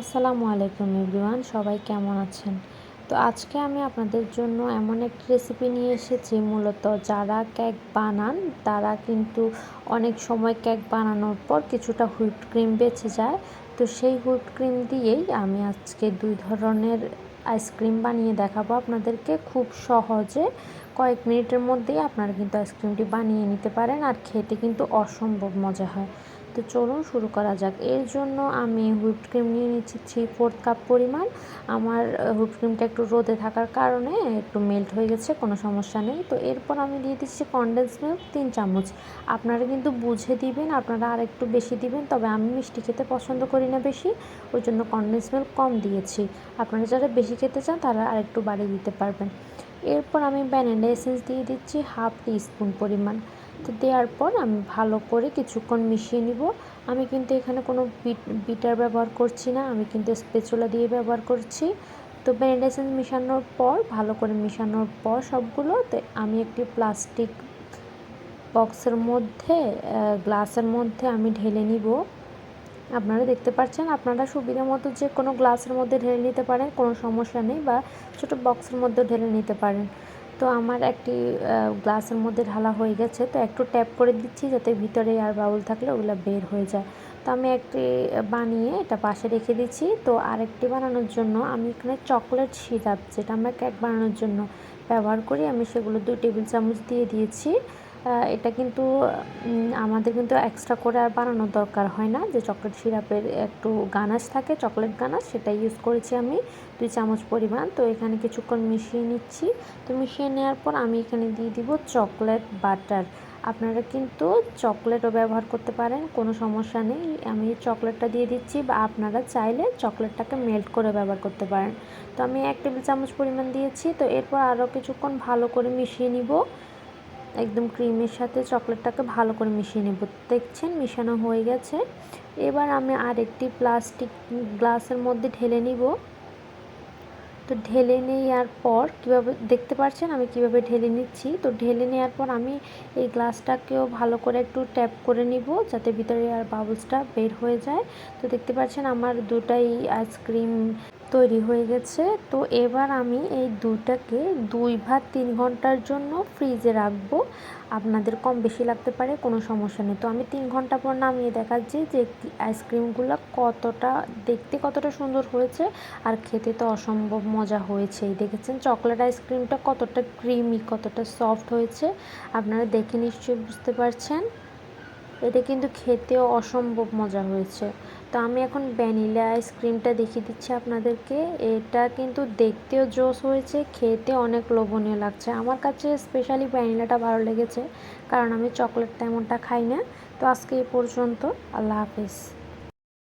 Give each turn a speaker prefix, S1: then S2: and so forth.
S1: আসসালামু আলাইকুম এভরিওয়ান, সবাই কেমন আছেন? তো আজকে আমি আপনাদের জন্য এমন একটি রেসিপি নিয়ে এসেছি। মূলত যারা কেক বানান তারা কিন্তু অনেক সময় কেক বানানোর পর কিছুটা হুইপড ক্রিম বেঁচে যায়। তো সেই হুইপড ক্রিম দিয়েই আমি আজকে 2 ধরনের আইসক্রিম বানিয়ে দেখাবো আপনাদেরকে। খুব সহজে কয়েক মিনিটের মধ্যেই আপনারা কিন্তু আইসক্রিমটি বানিয়ে নিতে পারেন, আর খেতে কিন্তু অসম্ভব মজা হয়। তো চলুন শুরু করা যাক। এর জন্য আমি হুইপড ক্রিম নিয়ে নিচ্ছি 3/4 কাপ পরিমাণ। আমার হুইপড ক্রিমটা একটু রোদে থাকার কারণে একটু মেল্ট হয়ে গেছে, কোনো সমস্যা নেই। তো এরপর আমি দিয়ে দিচ্ছি কনডেন্স মিল্ক 3 চামচ। আপনারা কিন্তু বুঝে দিবেন, আপনারা আর একটু বেশি দিবেন, তবে আমি মিষ্টি খেতে পছন্দ করি না বেশি, ওই জন্য কনডেন্স মিল্ক কম দিয়েছি। আপনারা যারা বেশি খেতে চান তারা আর একটু বাড়িয়ে দিতে পারবেন। এরপর আমি ভ্যানিলা এসেন্স দিয়ে দিচ্ছি 1/2 টিস্পুন পরিমাণ। তো দেওয়ার পর আমি ভালো করে কিছুক্ষণ মিশিয়ে নিব। আমি কিন্তু এখানে কোনো বিটার ব্যবহার করছি না, আমি কিন্তু স্প্যাচুলা দিয়ে ব্যবহার করছি। তো ভ্যানিলা এসেন্স মেশানোর পর, ভালো করে মেশানোর পর সবগুলোতে আমি একটি প্লাস্টিক বক্সের মধ্যে, গ্লাসের মধ্যে আমি ঢেলে নিব। আপনারা দেখতে পাচ্ছেন, আপনারা সুবিধা মতো যে কোনো গ্লাসের মধ্যে ঢেলে নিতে পারেন, কোনো সমস্যা নেই, বা ছোটো বক্সের মধ্যেও ঢেলে নিতে পারেন। তো আমার একটি গ্লাসের মধ্যে ঢালা হয়ে গেছে, তো একটু ট্যাপ করে দিচ্ছি যাতে ভিতরে আর বাউল থাকলে ওগুলো বের হয়ে যায়। তো আমি একটি বানিয়ে এটা পাশে রেখে দিচ্ছি। তো আরেকটি বানানোর জন্য আমি এখানে চকলেট সিরাপ, যেটা আমরা কেক বানানোর জন্য ব্যবহার করি, আমি সেগুলো 2 টেবিল চামচ দিয়ে দিয়েছি। এটা কিন্তু আমাদের কিন্তু এক্সট্রা করে আর বানানোর দরকার হয় না। যে চকলেট সিরাপের একটু গানাশ থাকে, চকলেট গানাশ, সেটা ইউজ করেছি আমি 2 চামচ পরিমাণ। তো এখানে কিছুক্ষণ মিশিয়ে নিচ্ছি। তো মিশিয়ে নেওয়ার পর আমি এখানে দিয়ে দিব চকলেট বাটার। আপনারা কিন্তু চকলেটও ব্যবহার করতে পারেন, কোনো সমস্যা নেই। আমি চকলেটটা দিয়ে দিচ্ছি, বা আপনারা চাইলে চকলেটটাকে মেল্ট করে ব্যবহার করতে পারেন। তো আমি 1 টেবিল চামচ পরিমাণ দিয়েছি। তো এরপর আরও কিছুক্ষণ ভালো করে মিশিয়ে নিব। একদম ক্রিমের সাথে চকলেটটাকে ভালো করে মিশিয়ে নেব। দেখছেন মিশানো হয়ে গেছে। এবার আমি আরেকটি প্লাস্টিক গ্লাসের মধ্যে ঢেলে নিব। তো ঢেলে নেওয়ার পর কীভাবে দেখতে পাচ্ছেন আমি কিভাবে ঢেলে নিচ্ছি। তো ঢেলে নেওয়ার পর আমি এই গ্লাসটাকেও ভালো করে একটু ট্যাপ করে নিব যাতে ভিতরে আর বাবলসটা বের হয়ে যায়। তো দেখতে পাচ্ছেন আমার দুটাই আইসক্রিম তৈরি হয়ে গেছে। তো এবার আমি এই দুটাকে 2 বা 3 ঘন্টার জন্য ফ্রিজে রাখবো। আপনাদের কম বেশি লাগতে পারে, কোনো সমস্যা নেই। তো আমি 3 ঘন্টা পর নামিয়ে দেখাচ্ছি যে আইসক্রিমগুলো কতটা দেখতে কতটা সুন্দর হয়েছে, আর খেতে তো অসম্ভব মজা হয়েছেই। দেখেছেন চকলেট আইসক্রিমটা কতটা ক্রিমি, কতটা সফট হয়েছে, আপনারা দেখে নিশ্চয়ই বুঝতে পারছেন। এটা কিন্তু খেতেও অসম্ভব মজা হয়েছে। তো আমি এখন ভ্যানিলা আইসক্রিমটা দেখিয়ে দিচ্ছি আপনাদেরকে। এটা কিন্তু দেখতেও জোস হয়েছে, খেতে অনেক লোভনীয় লাগছে। আমার কাছে স্পেশালি ভ্যানিলাটা ভালো লেগেছে, কারণ আমি চকলেট তেমনটা খাই না। তো আজকে এই পর্যন্ত। আল্লাহ হাফেজ।